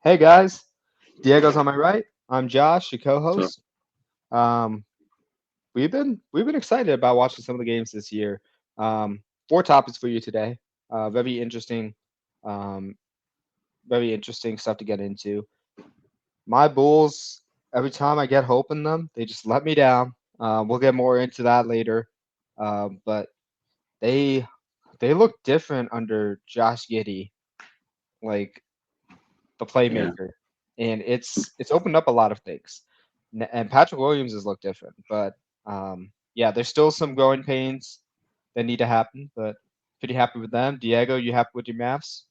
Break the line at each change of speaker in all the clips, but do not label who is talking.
Hey guys, Diego's on my right. I'm Josh, your
So
co-host. Um, we've been excited about watching some of the games this year. Four topics for you today. Very interesting, um, very interesting stuff to get into. My Bulls, every time I get hope in them, they just let me down. We'll get more into that later. But they they look different under Josh Giddey, like the
yeah,
playmaker, and it's opened up a lot of things. And Patrick Williams has looked different, but yeah, there's still some growing pains that need to happen. But pretty happy with them. Diego, you happy with your maths?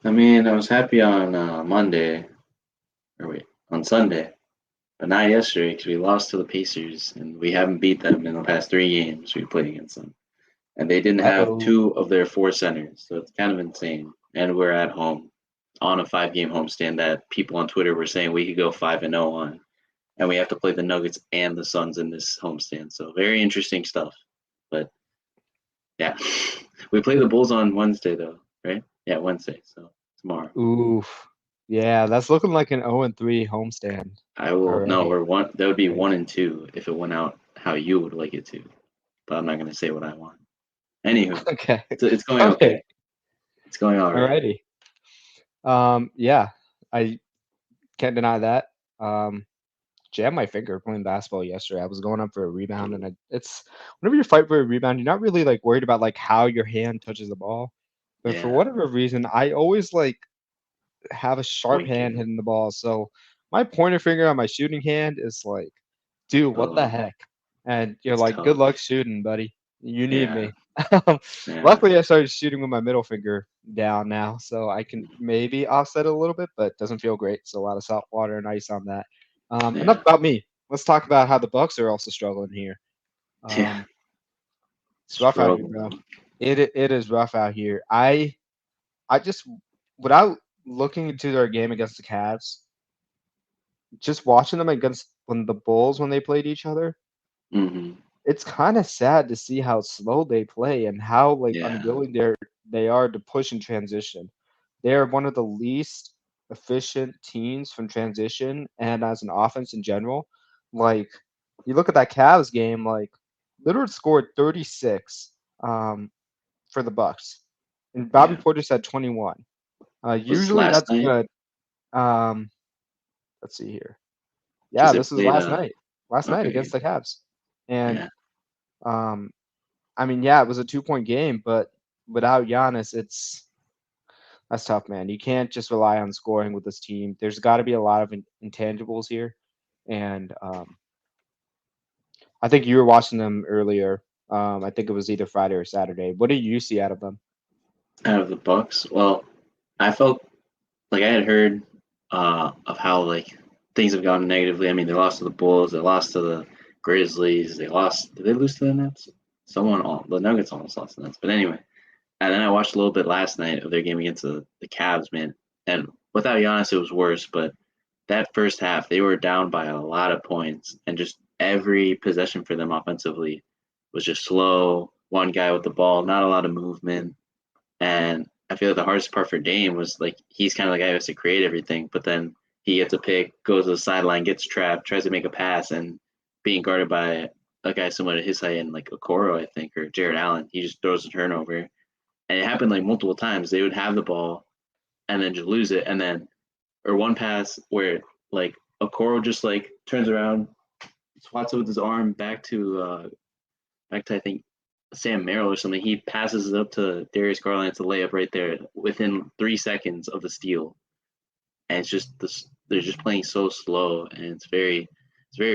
I mean, I was happy on Monday, or wait, on Sunday, but not yesterday because we lost to the Pacers and we haven't beat them in the past three games we played against them, and they didn't
Uh
have
oh.
two of their four centers, so it's kind of insane. And we're at home on a five-game homestand that people on Twitter were saying we could go 5-0 on, and we have to play the Nuggets and the Suns in this homestand. So very interesting stuff. But yeah, we play the Bulls on Wednesday though, right? Yeah, Wednesday. So tomorrow.
Oof. Yeah, that's looking like an 0-3 homestand
I will no,
already.
we're one. That would be
Right.
1-2 if it went out how you would like it to. But I'm not going to say what I want. Anywho,
Okay.
it's going
Okay.
okay. It's going all right.
Alrighty. Yeah, I can't deny that. Um, jammed my finger playing basketball yesterday. I was going up for a rebound, and it's whenever you fight for a rebound, you're not really like worried about like how your hand touches the ball. But for
Yeah,
whatever reason, I always like have a sharp
point
hand
game.
hitting the ball. So my pointer finger on my shooting hand is like, dude, what the
Oh,
heck? And you're
it's
like, good
tough.
luck shooting, buddy. You need
Yeah,
me.
yeah,
Luckily, I started shooting with my middle finger down now, so I can maybe offset it a little bit, but it doesn't feel great. So a lot of salt water and ice on that. Enough
yeah,
about me. Let's talk about how the Bucks are also struggling here.
yeah.
Um, it's rough out here, bro.
Struggle.
It is rough out here. I just without looking into their game against the Cavs, just watching them against when the Bulls when they played each other,
Hmm.
it's kind of sad to see how slow they play and how like
Yeah.
unwilling they are to push in transition. They are one of the least efficient teams from transition and as an offense in general. Like you look at that Cavs game, like Lillard scored 36 um, for the Bucks, and Bobby
Yeah.
Portis had 21.
Was this
Usually
last
that's
night?
good. Um, let's see here.
Because
Yeah,
they
this was
played.
last night. Last night
Okay.
against the Cavs, and
Yeah.
um, I mean, yeah, it was a 2-point game, but without Giannis, that's tough, man. You can't just rely on scoring with this team. There's got to be a lot of intangibles here, and I think you were watching them earlier. I think it was either Friday or Saturday. What did you see out of them?
Out of the Bucks, well, I felt like I had heard of how like things have gone negatively. I mean, they lost to the Bulls, they lost to the Grizzlies, they lost. Did they lose to the Nets? The Nuggets almost lost to the Nets. But anyway, and then I watched a little bit last night of their game against the Cavs, man. And without Giannis, it was worse. But that first half, they were down by a lot of points, and just every possession for them offensively was just slow. One guy with the ball, not a lot of movement. And I feel like the hardest part for Dame was like he's kind of the guy who has to create everything, but then he gets a pick, goes to the sideline, gets trapped, tries to make a pass, and being guarded by a guy similar to his height and like Okoro, I think, or Jared Allen, he just throws a turnover. And it happened like multiple times. They would have the ball and then just lose it, and then or one pass where like Okoro just like turns around, swats it with his arm back to I think Sam Merrill or something. He passes it up to Darius Garland to lay up right there within 3 seconds of the steal, and it's just this. They're just playing so slow, and it's very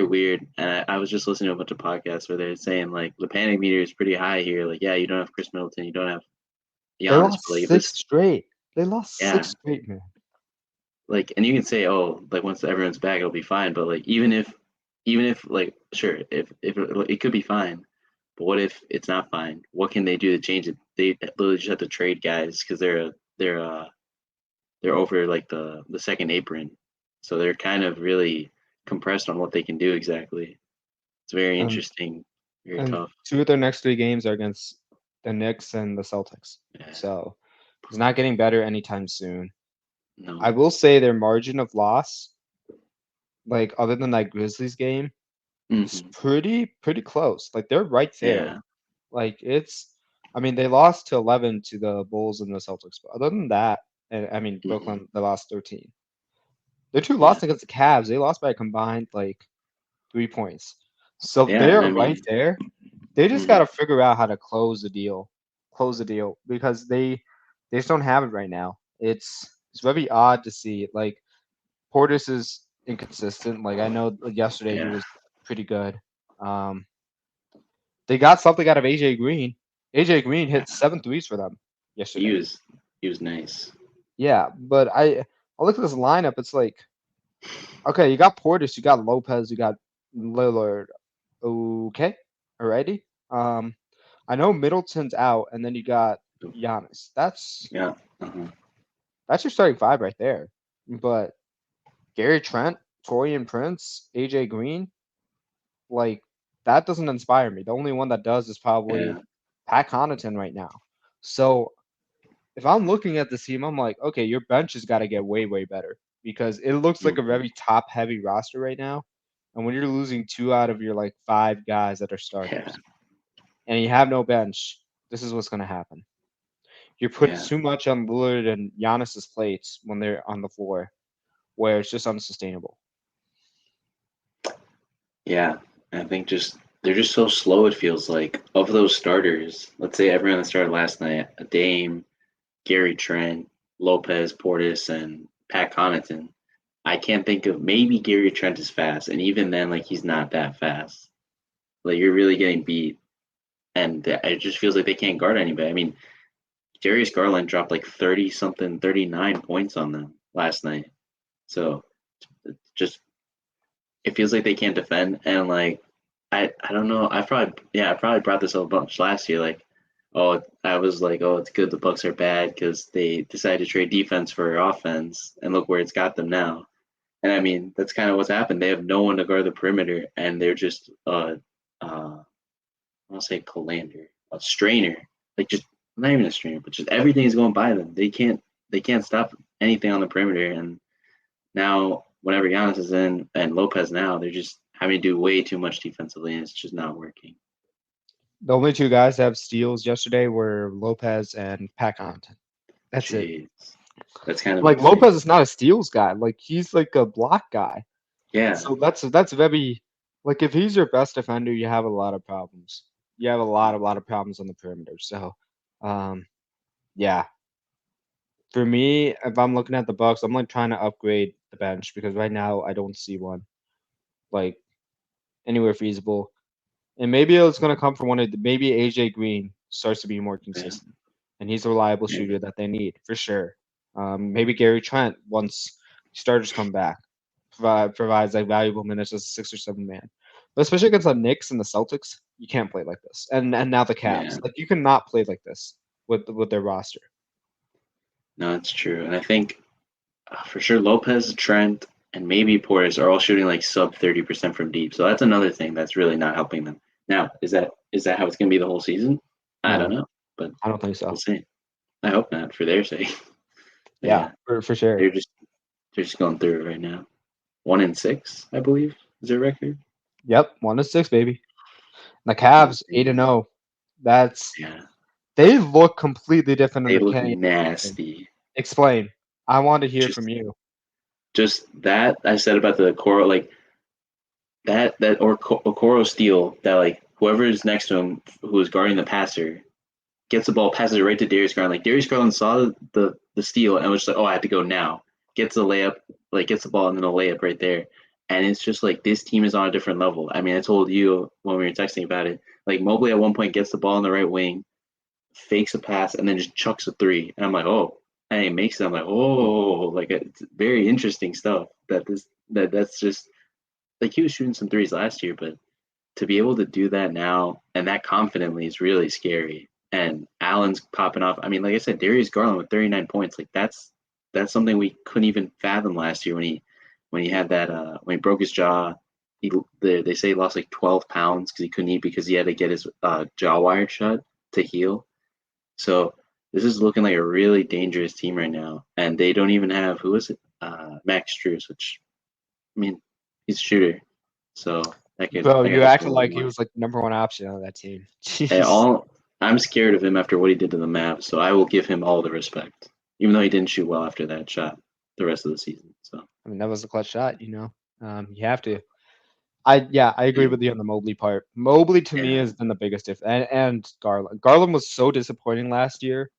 weird. And I was just listening to a bunch of podcasts where they're saying like the panic meter is pretty high here. Like, yeah, you don't have Chris Middleton, you don't have
They
Giannis, but
lost
like if
six
this,
straight. They lost
yeah,
six straight, man.
like, and you can say, oh, like once everyone's back, it'll be fine. But like even if like sure, if it could be fine, but what if it's not fine? What can they do to change it? They literally just have to trade guys because they're over like the second apron, so they're kind of really compressed on what they can do exactly. It's very
And
interesting, very
and
tough.
two of their next three games are against the Knicks and the Celtics.
Yeah,
So it's not getting better anytime soon.
No.
I will say their margin of loss, like other than that Grizzlies game, is
Hmm.
pretty close. Like they're right there.
Yeah.
Like I mean, they lost to 11 to the Bulls and the Celtics, but other than that, and I mean
Hmm.
Brooklyn, they lost 13. Their two
Yeah.
lost against the Cavs. They lost by a combined like 3 points. So
Yeah. And I
they're right
mean,
there. They just got
mhm.
to figure out how to close the deal because they just don't have it right now. It's very odd to see. Like Portis is inconsistent. Like I know yesterday he
Yeah.
was pretty good. Um, they got something out of AJ Green. AJ Green
Yeah.
hit 7 threes for them
He
yesterday.
was he was nice.
Yeah, but I look at this lineup. It's like okay, you got Portis, you got Lopez, you got Lillard. Okay, alrighty. Um, I know Middleton's out, and then you got Giannis.
Yeah. Uh-huh.
That's your starting five right there. But Gary Trent, Torian Prince, AJ Green, like that doesn't inspire me. The only one that does is probably
Yeah.
Pat Connaughton right now. So if I'm looking at this team, I'm like, okay, your bench has got to get way better because it looks like a
Hmm.
very top heavy roster right now. And when you're losing two out of your like five guys that are
Yeah.
starters and you have no bench, this is what's going to happen. You put
Yeah.
too much on Lillard and Giannis's plates when they're on the floor, where it's just unsustainable.
Yeah. I think just they're just so slow. It feels like of those starters. Let's say everyone that started last night: Dame, Gary Trent, Lopez, Portis, and Pat Connaughton. I can't think of maybe Gary Trent is fast, and even then, like he's not that fast. Like you're really getting beat, and it just feels like they can't guard anybody. I mean, Darius Garland dropped like 30 something, 39 points on them last night. So just it feels like they can't defend, and like I don't know. I probably brought this up a bunch last year. Like, oh, I was like, oh, it's good the Bucks are bad because they decided to trade defense for offense, and look where it's got them now. And I mean, that's kind of what's happened. They have no one to guard the perimeter, and they're just I'll say colander, a strainer, like just not even a strainer, but just everything is going by them. They can't stop anything on the perimeter. And now, whenever Giannis is in and Lopez now, they're just having to do way too much defensively, and it's just not working.
The only two guys that have steals yesterday were Lopez and Pat Connaughton. That's it.
Jeez, that's kind of
Like
insane.
Lopez is not a steals guy. Like he's like a block guy.
Yeah,
So that's very like if he's your best defender, you have a lot of problems. You have a lot of problems on the perimeter. So, um, yeah, for me, if I'm looking at the Bucks, I'm like trying to upgrade the bench because right now I don't see one like anywhere feasible. And maybe it's gonna come from maybe AJ Green starts to be more
yeah,
consistent, and he's a reliable
maybe.
shooter that they need for sure. Maybe Gary Trent once starters come back provides like valuable minutes as a 6 or 7 man. But especially against the Knicks and the Celtics, you can't play like this. And now the
Yeah,
Cavs, like you cannot play like this with their roster.
no, it's true. And I think for sure Lopez, Trent, and maybe Portis are all shooting like sub 30% from deep. So that's another thing that's really not helping them. Now, is that how it's going to be the whole season? I don't
No,
know, but
I don't think
we'll
so.
see. I hope not for their sake. But
Yeah,
yeah,
for sure.
they're just they're just going through it right now. 1-6, I believe, is their record.
Yep, 1-6, baby. And the
That's
Cavs eight
insane.
and 0. That's
Yeah,
they look completely different
they
under
look
Kenny Atkinson.
nasty.
Explain. I want to hear from
Just
you.
just that I said about the Coro, like that or Okoro steal that like whoever is next to him who is guarding the passer gets the ball, passes it right to Darius Garland. Like Darius Garland saw the steal and was just like, oh, I have to go now. Gets the layup, like gets the ball and then a layup right there. And it's just like this team is on a different level. I mean, I told you when we were texting about it. Like Mobley at one point gets the ball on the right wing, fakes a pass, and then just chucks a three. And I'm like, oh, and he makes it. I'm like, oh, like it's very interesting stuff. That's just like he was shooting some threes last year, but to be able to do that now and that confidently is really scary. And Allen's popping off. I mean, like I said, Darius Garland with 39 points, like that's something we couldn't even fathom last year when he had that when he broke his jaw. They say he lost like 12 pounds because he couldn't eat because he had to get his jaw wired shut to heal. So this is looking like a really dangerous team right now, and they don't even have who is it? Max Strus, which I mean, he's a shooter, so
Bro,
that could
you
help a
acted
little
like he
more.
was like the number one option on that team.
And
Jeez.
all I'm scared of him after what he did to the Mavs, so I will give him all the respect, even though he didn't shoot well after that shot the rest of the season. So
I mean, that was a clutch shot, you know. You have to. I agree
yeah,
with you on the Mobley part. Mobley to me
yeah,
has been the biggest and Garland. Garland was so disappointing last year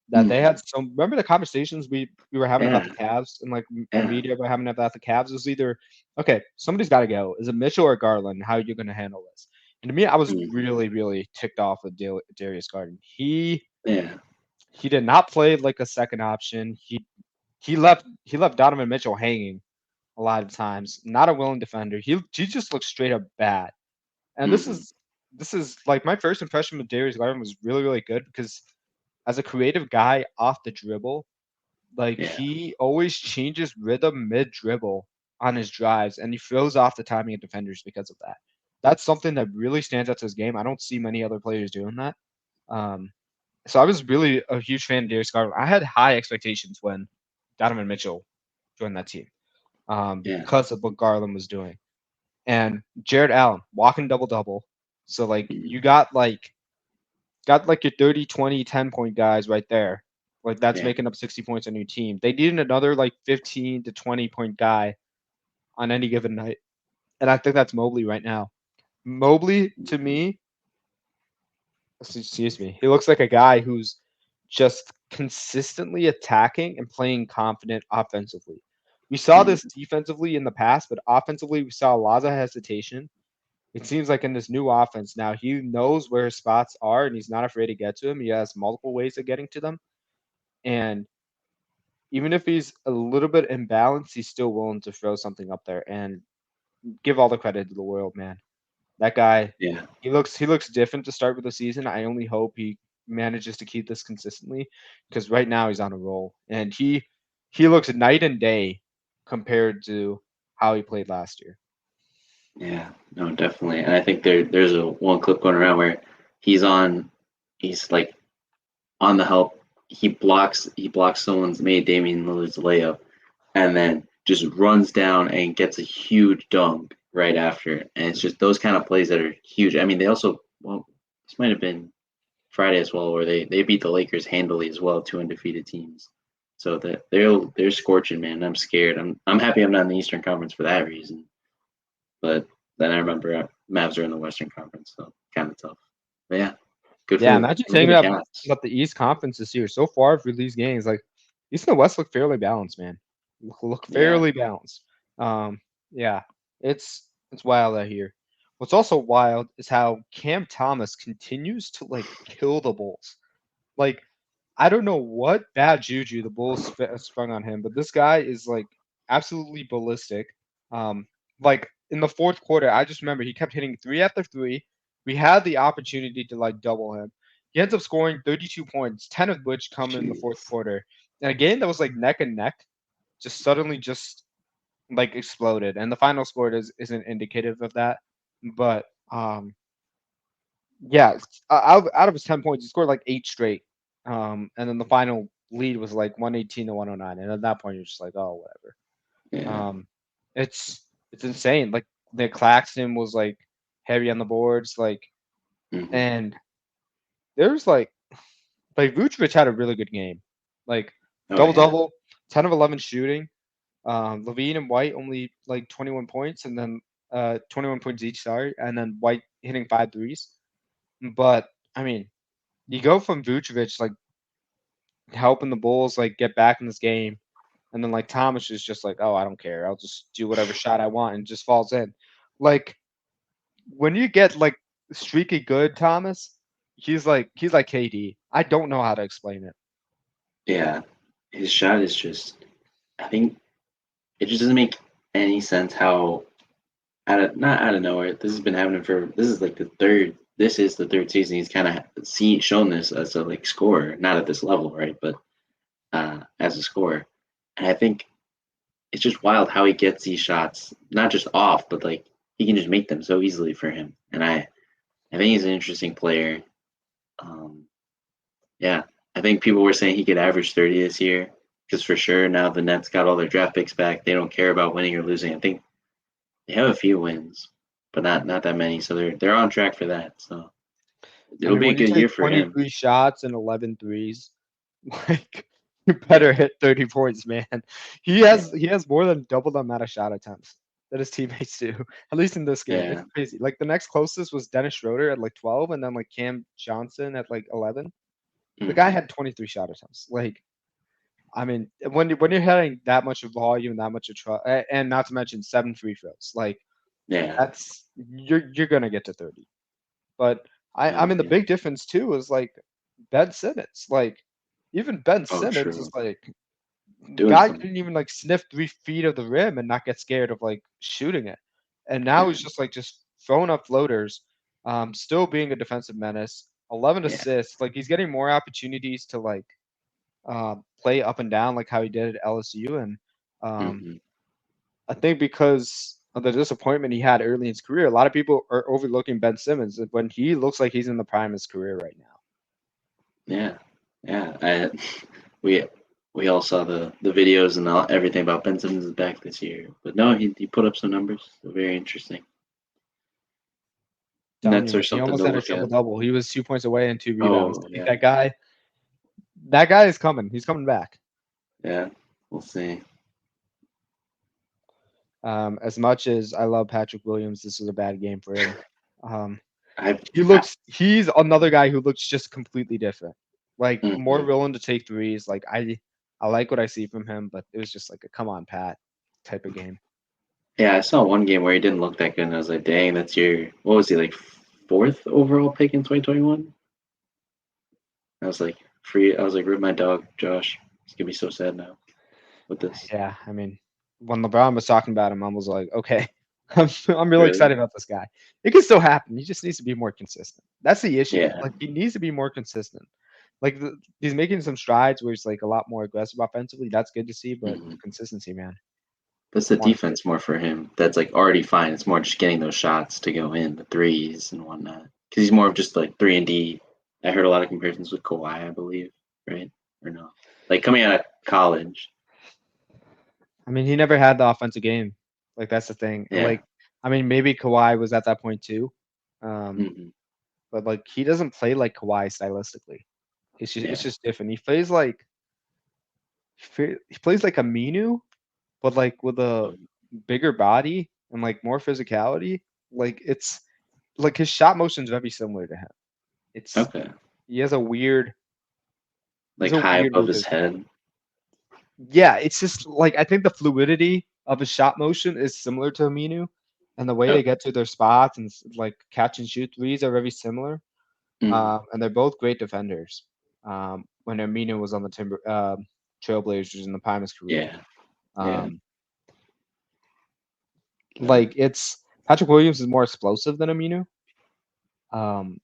that they
mhm,
had some. Remember the conversations we were having about
yeah,
the Cavs and like the
yeah,
media were having about the Cavs. It was either okay, somebody's got to go. Is it Mitchell or Garland? How are you going to handle this? And to me, I was
mhm,
really ticked off with Darius Garland.
yeah,
He did not play like a second option. He left Donovan Mitchell hanging a lot of times. Not a willing defender. He just looked straight up bad. And this
mhm,
is this is like my first impression with Darius Garland was really good because as a creative guy off the dribble, like
yeah,
he always changes rhythm mid dribble on his drives and he throws off the timing of defenders because of that. That's something that really stands out to his game. I don't see many other players doing that. Um, so I was really a huge fan of Darius Garland. I had high expectations when Donovan Mitchell joined that team
yeah,
because of what Garland was doing. And Jared Allen walking double double. So like
mhm,
you got like your 30, 20, 10 point guys right there. Like that's
yeah,
making up 60 points on your team. They needed another like 15 to 20 point guy on any given night. And I think that's Mobley right now. Mobley to
mhm,
me, excuse me, he looks like a guy who's just consistently attacking and playing confident offensively. We saw this
mhm,
defensively in the past, but offensively we saw a lot of hesitation. It seems like in this new offense now, he knows where his spots are and he's not afraid to get to them. He has multiple ways of getting to them. And even if he's a little bit imbalanced, he's still willing to throw something up there and give all the credit to the world, man. That guy,
yeah,
he looks different to start with the season. I only hope he manages to keep this consistently because right now he's on a roll and he looks night and day compared to how he played last year.
yeah. No, definitely. And I think there's a one clip going around where he's on, he's like on the help. He blocks someone's made Damian Lillard's layup, and then just runs down and gets a huge dunk right after. And it's just those kind of plays that are huge. I mean, they also well, this might have been Friday as well, where they beat the Lakers handily as well, two undefeated teams. So that they're scorching, man. I'm scared. I'm happy I'm not in the Eastern Conference for that reason. But then I remember Mavs are in the Western Conference, so kind of tough. But yeah,
Yeah, imagine
good for
saying
the
that
Cavs.
about the East Conference this year. So far for these games, like East and the West look fairly balanced, man. Look
Yeah,
fairly balanced. Yeah, it's wild out here. What's also wild is how Cam Thomas continues to like kill the Bulls. Like I don't know what bad juju the Bulls sprung on him, but this guy is like absolutely ballistic. Um, like in the fourth quarter, I just remember he kept hitting three after three. We had the opportunity to like double him. He ends up scoring 32 points, 10 of which come in the fourth
jeez.
quarter. And a game that was like neck and neck just suddenly just like exploded. And the final score isn't indicative of that. But yeah, out of his 10 points, he scored like eight straight. And then the final lead was like 118 to 109. And at that point, you're just like, oh, whatever.
Yeah.
Um, it's insane. Like Nick Claxton was like heavy on the boards,
Hmm.
and there's like Vucevic had a really good game, like
Oh
double
yeah.
double, 10 of 11 shooting. Levine and White only like 21 points, and then 21 points each. Sorry, and then White hitting five threes. But I mean, you go from Vucevic like helping the Bulls like get back in this game, and then like Thomas is just like, oh, I don't care, I'll just do whatever shot I want, and just falls in. Like when you get like streaky good Thomas, he's like KD. I don't know how to explain it.
Yeah. His shot is just. I think it just doesn't make any sense how not out of nowhere. This has been happening for. This is like the third. This is the third season he's kind of shown this as a like scorer, not at this level, right? But as a scorer, and I think it's just wild how he gets these shots, not just off, but like he can just make them so easily for him. And I think he's an interesting player. Um, yeah. I think people were saying he could average 30 this year because for sure now the Nets got all their draft picks back. They don't care about winning or losing. I think they have a few wins, but not that many. So they're on track for that. So
I
it'll
mean,
be a
when you
good
take
year for him.
23 shots and 11 threes, like you better
Yeah,
hit 30 points, man.
yeah,
He has more than double the amount of shot attempts that his teammates do, at least in this game. It's
yeah.
crazy. Like the next closest was Dennis Schroeder at like 12, and then like Cam Johnson at like 11. The guy
Hmm.
had 23 shot attempts. Like, I mean, when you're having that much of volume, that much of and not to mention 7 free throws, like
Yeah.
that's you're gonna get to 30. But I mean, the
Okay.
big difference too is like Ben Simmons. Like even Ben
Oh,
Simmons is
true.
like
Doing
guy
something.
couldn't even like sniff 3 feet of the rim and not get scared of like shooting it. And now
Yeah.
he's just throwing up floaters, still being a defensive menace. 11
Yeah.
assists. Like he's getting more opportunities to like play up and down like how he did at LSU. And um,
Hmm.
I think because of the disappointment he had early in his career, a lot of people are overlooking Ben Simmons when he looks like he's in the prime of his career right now.
Yeah. Yeah. We we all saw the videos and everything about Ben Simmons is back this year, but no, he put up some numbers. So very interesting.
Telling you,
Nets are
man, he
something
almost
to
had a
look
triple
at.
double. He was 2 points away and 2 rebounds.
Oh
I think
yeah,
that guy is coming. He's coming back.
yeah. We'll see.
As much as I love Patrick Williams, this was a bad game for him. Um,
I,
he's another guy who looks just completely different. Like more
mhm.
willing to take threes. Like I like what I see from him, but it was just like a come on, Pat type of game.
Yeah, I saw one game where he didn't look that good, and I was like, dang, that's your what was he like fourth overall pick in 2021? I was like, free. I was like, rip my dog, Josh. He's gonna be so sad now with this.
Yeah, I mean, when LeBron was talking about him, I was like, okay, I'm really
Really?
excited about this guy. It can still happen. He just needs to be more consistent. That's the issue.
Yeah,
Like he needs to be more consistent. Like he's making some strides where he's like a lot more aggressive offensively. That's good to see, but
hmm.
consistency, man.
That's the
I want to see it.
defense more for him. That's like already fine. It's more just getting those shots to go in, the threes and whatnot. Because he's more of just like 3 and D. I heard a lot of comparisons with Kawhi, I believe, right? Or no? Like coming out of college.
I mean, he never had the offensive game. Like that's the thing. And
Yeah.
like, I mean, maybe Kawhi was at that point too. Um,
Hmm.
but like he doesn't play like Kawhi stylistically. It's
Yeah.
just different. He plays like a Minu, but like with a
Mhm.
bigger body and like more physicality. Like it's like his shot motion is very similar to him. It's
Okay.
he has a weird he has
Like
a
high
weird
above
move to
his
his game.
head.
Yeah, it's just like I think the fluidity of his shot motion is similar to Aminu, and the way they
Okay.
get to their spots and like catch and shoot threes are very similar.
Hmm.
And they're both great defenders. When Aminu was on the Trailblazers in the prime of his career.
Yeah. Yeah.
Um,
Uh,
like it's Patrick Williams is more explosive than Aminu. Um,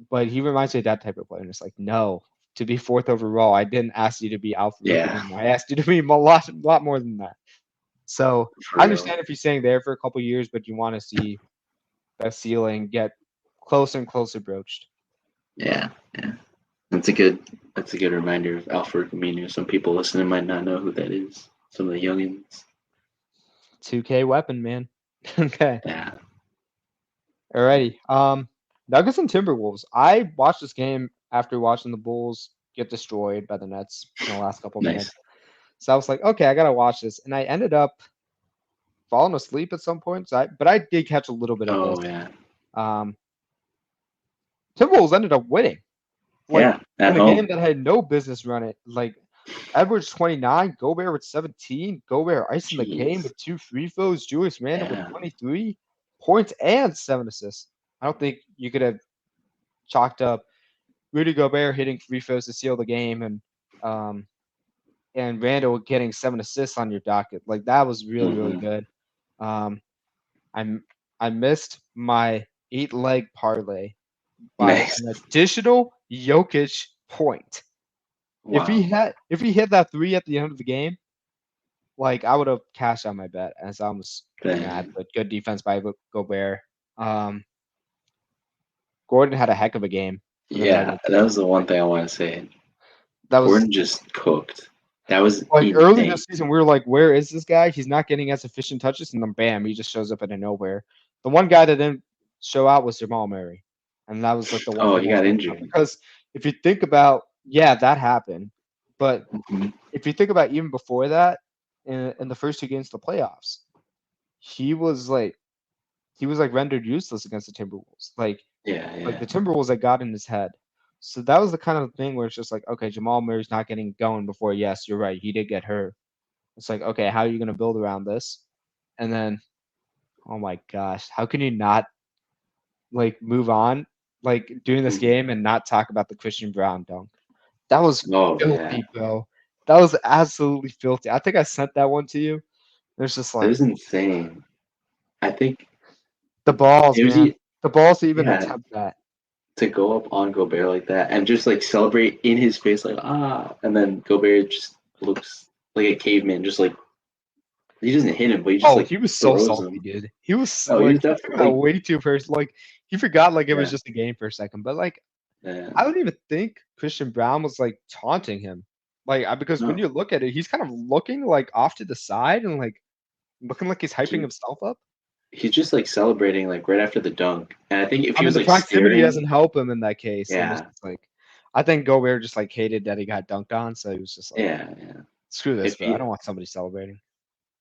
but he reminds me of that type of player. And it's like, no, to be fourth overall, I didn't ask you to be Alpha
yeah.
anymore. I asked you to be lot more than that. So
For
I
real.
understand if he's staying there for a couple years, but you want to see that ceiling get closer and closer broached.
Yeah. Yeah. That's a good reminder of Alfred Camino. Some people listening might not know who that is. Some of the youngins.
2K weapon, man. Okay.
Yeah.
Alrighty. Nuggets and Timberwolves. I watched this game after watching the Bulls get destroyed by the Nets in the last couple
Nice.
minutes. So I was like, okay, I gotta watch this. And I ended up falling asleep at some point. But I did catch a little bit of this.
Oh yeah.
Um, Timberwolves ended up winning. Like
Yeah. At
in a game
home.
that had no business running. Like Edwards 29, Gobert with 17, Gobert icing the game
Jeez.
with 2 free throws, Julius Randle with
Yeah.
23 points and 7 assists. I don't think you could have chalked up Rudy Gobert hitting free throws to seal the game um and Randle getting 7 assists on your docket. Like that was really, really
Hmm.
good. Um I'm I missed my 8-leg parlay by
Nice.
an additional Jokic point.
Wow.
If he hit that three at the end of the game, like I would have cashed out my bet as I was pretty mad.
Dang.
But good defense by Gobert. Um, Gordon had a heck of a game for the
Yeah.
Nuggets.
That was the one thing I want to say.
That was
Gordon just cooked. That was
like early
insane.
this season. We were like, where is this guy? He's not getting as efficient touches, and then bam, he just shows up out of nowhere. The one guy that didn't show out was Jamal Murray, and that was like the one
Oh,
thing
he
I was
got
thinking about
injured.
because if you think about, yeah, that happened, but
Mhm.
if you think about even before that, in the first two games of the playoffs, he was like he was like rendered useless against the Timberwolves.
Yeah,
Like
yeah.
the Timberwolves that got in his head. So that was the kind of thing where it's just like, okay, Jamal Murray's not getting going before. Yes, you're right. He did get hurt. It's like, okay, how are you going to build around this? And then, oh my gosh, how can you not like move on, like doing this
Mhm.
game and not talk about the Christian Brown dunk? That was
Oh yeah,
filthy, bro. That was absolutely filthy. I think I sent that one to you. It's just
it
like
was insane. I think
the balls,
it was
man. The balls to even
yeah,
attempt that.
to go up on Gobert like that and just like celebrate in his face like and then Gobert just looks like a caveman, just like he doesn't hit him, but he just
Oh,
like
he was so
throws
salty,
him.
dude. He was
Oh, he
like
was
he took
definitely
that
like
way too personal. Like he forgot like it was
yeah,
just a game for a second. But like
yeah.
I don't even think Christian Brown was like taunting him. Because when
No,
you look at it, he's kind of looking like off to the side and like looking like he's hyping
he
himself up.
he's just like celebrating like right after the dunk. And I think if
I
he
mean,
was
the
like
proximity
staring,
doesn't help him in that case, and it's
yeah,
just like I think Gobert just like hated that he got dunked on, so he was just like,
yeah.
"Screw this,
If
bro. I
he
don't want somebody celebrating."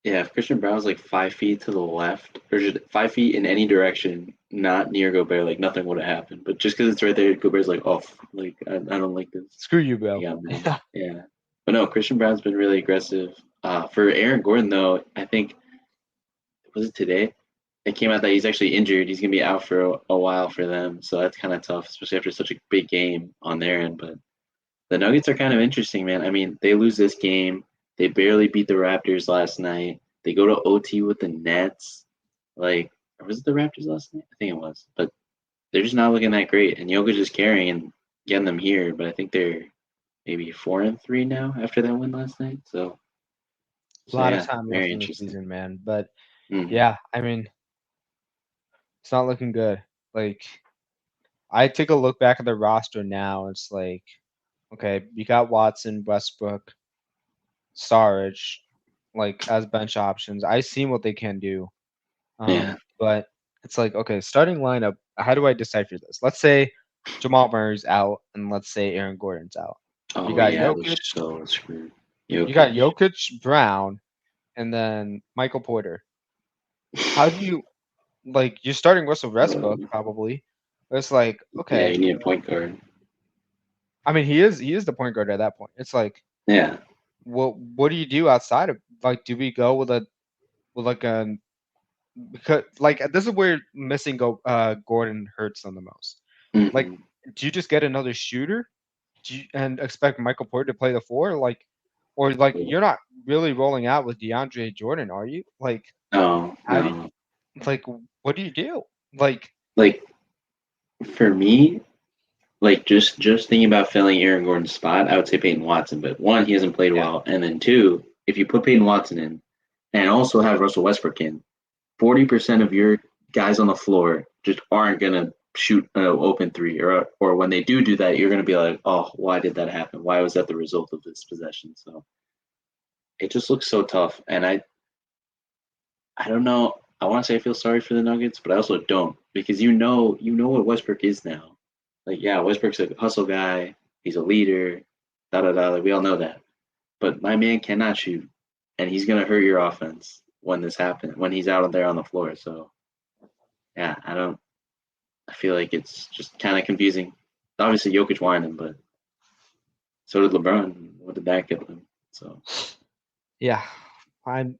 Yeah, if Christian Brown's like 5 feet to the left, or just 5 feet in any direction, not near Gobert, like nothing would have happened. But just because it's right there, Gobert's like, oh, like I don't like this.
Screw you,
He
bro.
got mad. Yeah, but no, Christian Brown's been really aggressive. For Aaron Gordon though, I think was it today? It came out that he's actually injured. He's gonna be out for a while for them, so that's kind of tough, especially after such a big game on their end. But the Nuggets are kind of interesting, man. I mean, they lose this game. They barely beat the Raptors last night. They go to OT with the Nets. Like, or was it the Raptors last night? I think it was. But they're just not looking that great. And Jokic is carrying and getting them here. But I think they're maybe 4-3 now after that win last night. So,
A
so
lot of
yeah,
time
very
left in the
interesting.
season, man. But
Hmm.
yeah, I mean, it's not looking good. Like I take a look back at the roster now. It's like, okay, you got Watson, Westbrook, Sarge, like as bench options. I seen what they can do.
Yeah.
But it's like, okay, starting lineup. How do I decipher this? Let's say Jamal Murray's out, and let's say Aaron Gordon's out. You
Oh
got
yeah, they're
Jokic,
so screwed.
you got
Jokic.
Jokic, Brown, and then Michael Porter. How do you like? You're starting Russell Westbrook
Uh,
probably. But it's like,
yeah,
okay.
you need a point guard.
I mean, he is the point guard at that point. It's like,
Yeah.
what do you do outside of like? Do we go with like a because like this is where missing Gordon hurts them the most. Like,
Hmm.
do you just get another shooter? And expect Michael Porter to play the four? Like, or like you're not really rolling out with DeAndre Jordan, are you? Like,
No,
how do you,
no.
like what do you do? Like,
Like for me, like just thinking about filling Aaron Gordon's spot, I would say Peyton Watson. But one, he hasn't played
yeah,
well, and then two, if you put Peyton Watson in and also have Russell Westbrook in, 40% of your guys on the floor just aren't gonna shoot an open three, or when they do that, you're gonna be like, oh, why did that happen? Why was that the result of this possession? So it just looks so tough, and I don't know. I want to say I feel sorry for the Nuggets, but I also don't because you know what Westbrook is now. Like, yeah, Westbrook's a hustle guy. He's a leader. Da da da. Like, we all know that. But my man cannot shoot, and he's gonna hurt your offense when this happens. When he's out there on the floor. So yeah, I don't. I feel like it's just kind of confusing. Obviously, Jokic whining, but so did LeBron. What did that get them? So
yeah. I'm.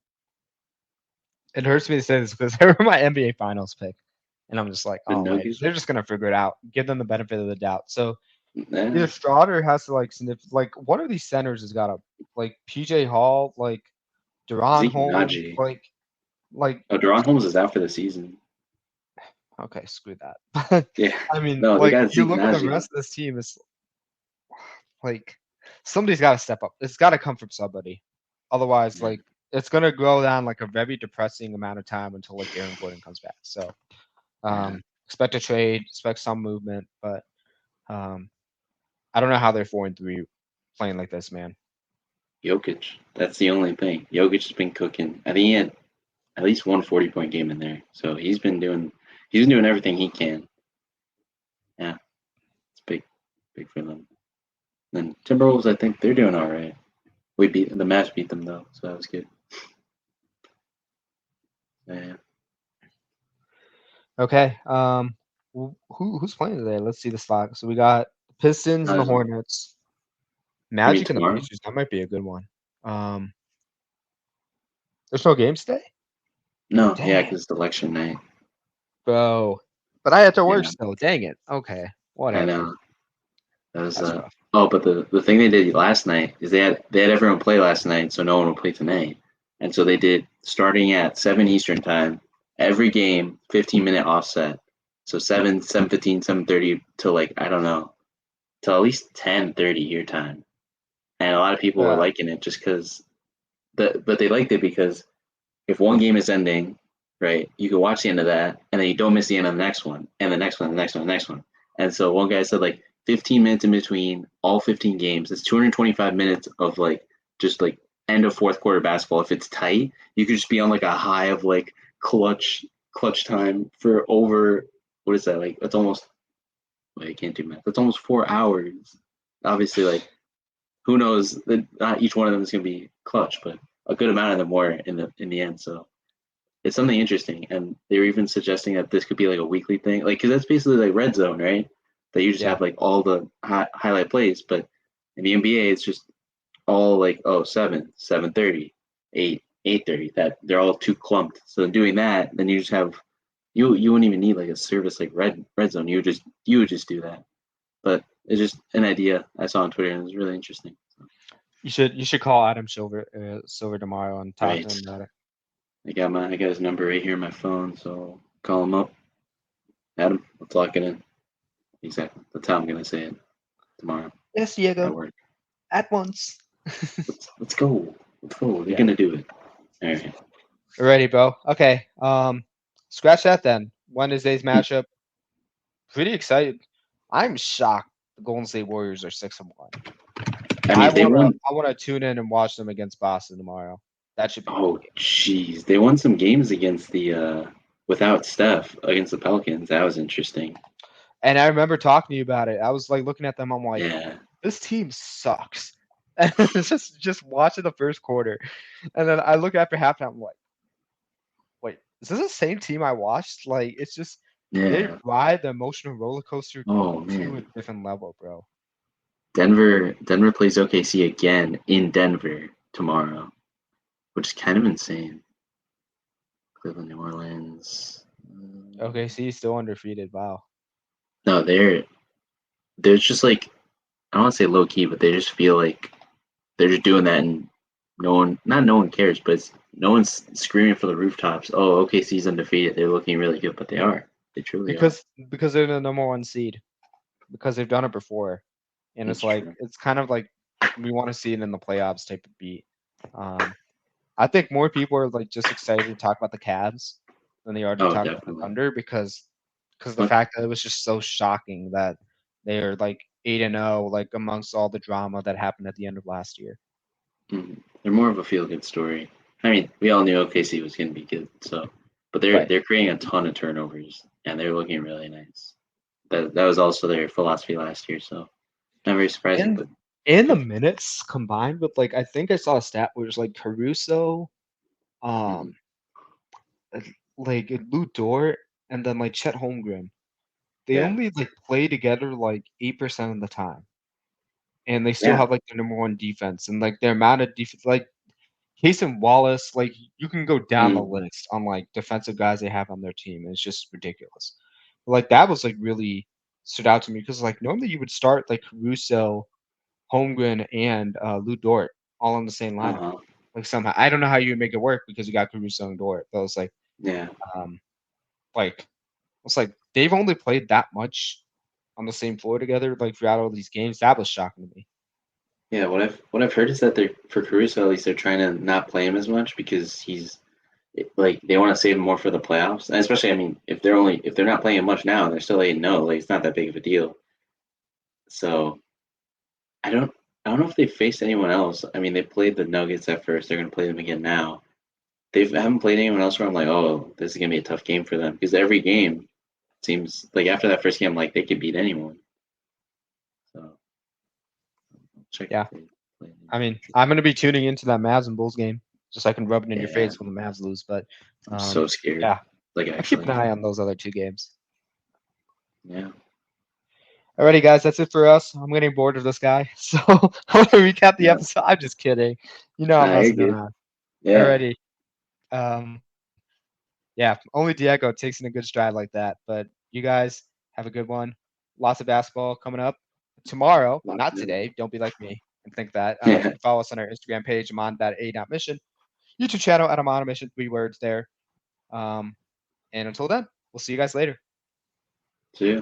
It hurts me to say this because they were my NBA Finals pick, and I'm just like,
the
oh man,
Nuggets,
they're just gonna figure it out. Give them the benefit of the doubt. So
yeah,
either Stroud has to like like one of these centers has got to like PJ Hall, like Duran
Zeke
Holmes,
Naji.
like
Oh, Deron Holmes is out for the season.
okay, screw that. But
Yeah,
I mean,
no, they
like
got
you
Zeke
look at the
Naji.
rest of this team, it's like somebody's got to step up. It's got to come from somebody. Otherwise,
Yeah,
like it's gonna go down like a very depressing amount of time until like Aaron Gordon comes back. So
yeah.
expect a trade, expect some movement, but um, I don't know how they're 4-3. playing like this, man.
Jokic. That's the only thing. Jokic has been cooking. I think he had at least one 40-point game in there. So he's been doing everything he can. Yeah, it's big for them. Then Timberwolves, I think they're doing all right. The Mavs beat them though, so that was good. Yeah.
Okay. Who's playing today? Let's see the slot. So we got the Pistons and the
You
Hornets,
mean
Magic and the
tomorrow?
Pacers. That might be a good one. Um, there's no games today.
No, yeah,
Dang,
because it's election night.
bro. But I had to work
Yeah,
still. Dang it. Okay,
I
whatever.
know. That was
That's rough.
oh, but the thing they did last night is they had everyone play last night, so no one will play tonight. And so they did starting at 7 Eastern time, every game 15-minute offset. So 7, 7:15, 7:30 to like I don't know, till at least 10:30 your time. And a lot of people were
Yeah.
liking it just because but they liked it because if one game is ending, right, you can watch the end of that, and then you don't miss the end of the next one, and the next one, the next one, the next one. And so one guy said like 15 minutes in between all 15 games. It's 225 minutes of like just like end of fourth quarter basketball. If it's tight, you could just be on like a high of like clutch time for over what is that like? That's almost wait, I can't do math. That's almost 4 hours. Obviously, like who knows that not each one of them is going to be clutch, but a good amount of them were in the end. So it's something interesting, and they were even suggesting that this could be like a weekly thing, like because that's basically like red zone, right? That you just
Yeah.
have like all the highlight plays, but in the NBA, it's just all like 7, 7:30, 8, 8:30. That they're all too clumped. So doing that, then you just have you wouldn't even need like a service like red zone. You would just do that. But it's just an idea I saw on Twitter, and it was really interesting. So,
You should call Adam Silver tomorrow and talk to
right.
him about it.
I got his number right here on my phone, so call him up. Adam, let's lock it in. Exactly. That's how I'm gonna say it tomorrow
Yes,
at
Diego.
work.
At once.
Let's go. Let's go. You're
Yeah.
gonna do it. All right.
Ready, bro. Okay. Scratch that then. Wednesday's matchup. Pretty excited. I'm shocked the Golden State Warriors are 6-1.
I
I
mean, they
wanna
won.
I wanna tune in and watch them against Boston tomorrow. That should be a good
Oh,
game.
jeez, they won some games against the without Steph against the Pelicans. That was interesting.
And I remember talking to you about it. I was like looking at them. I'm like,
Yeah.
this team sucks. And it's just watching the first quarter, and then I look after halftime. I'm like, wait, is this the same team I watched? Like, it's just they
Yeah.
ride the emotional roller coaster
Oh
to a
man.
different level, bro.
Denver plays OKC again in Denver tomorrow, which is kind of insane. Cleveland, New Orleans.
Okay, see, still undefeated. Wow.
No, they're just like I don't want to say low key, but they just feel like they're just doing that, and no one cares, but no one's screaming for the rooftops. Oh, OKC's undefeated. They're looking really good, but they are. They truly are.
Because they're the number one seed. Because they've done it before. And
That's
it's like
true.
it's kind of like we want to see it in the playoffs type of beat. Um, I think more people are like just excited to talk about the Cavs than they are to
Oh,
talk about the
definitely.
Thunder because the
But
fact that it was just so shocking that they are like 8-0 like amongst all the drama that happened at the end of last year.
they're more of a feel good story. I mean, we all knew OKC was going to be good, so but they're
Right.
they're creating a ton of turnovers, and they're looking really nice. That was also their philosophy last year, so not very surprising,
And
but
in the
good.
minutes combined with like I think I saw a stat where it's like Caruso,
Mhm.
um, uh, like Lou Dort, and then like Chet Holmgren. They
Yeah,
only like play together like 8% of the time, and they still
yeah.
have like the number one defense and like their amount of defense. Like Casey Wallace, like you can go down the
Mm,
list on like defensive guys they have on their team. And it's just ridiculous. Like that was like really stood out to me because like normally you would start like Caruso, Holmgren, and Lou Dort all in the same lineup.
uh-huh.
Like somehow I don't know how you would make it work because you got Caruso and Dort. But it's
Yeah.
um like it's like they've only played that much on the same floor together like throughout all these games. That was shocking to me.
Yeah, what I've heard is that they're for Caruso at least they're trying to not play him as much because he's like they want to save him more for the playoffs. And especially, I mean, if they're not playing him much now, and they're still 8-0, like it's not that big of a deal. So I don't. I don't know if they faced anyone else. I mean, they played the Nuggets at first. They're gonna play them again now. They haven't played anyone else where I'm like, oh, this is gonna be a tough game for them because every game seems like after that first game, I'm like they could beat anyone. So I'll check if
Yeah.
they play
I
anyone
mean,
interesting.
I'm gonna be tuning into that Mavs and Bulls game just so I can rub it in your
Yeah,
face when the Mavs lose. But
I'm so scared.
yeah,
Like
I'll keep an
actually,
eye on those other two games.
yeah,
Alrighty, guys, that's it for us. I'm getting bored of this guy, so I'm gonna recap the
yeah.
episode. I'm just kidding. You know I'm
Nah, you're
messing
good.
around.
Yeah,
Alrighty. Yeah, only Diego takes in a good stride like that. But you guys have a good one. Lots of basketball coming up tomorrow, not
locked
today.
in.
Don't be like me and think that. You
Yeah,
can follow us on our Instagram page. I'm on that A Mission. YouTube channel at I'm on a mission. 3 words there. Um, and until then, we'll see you guys later.
see ya.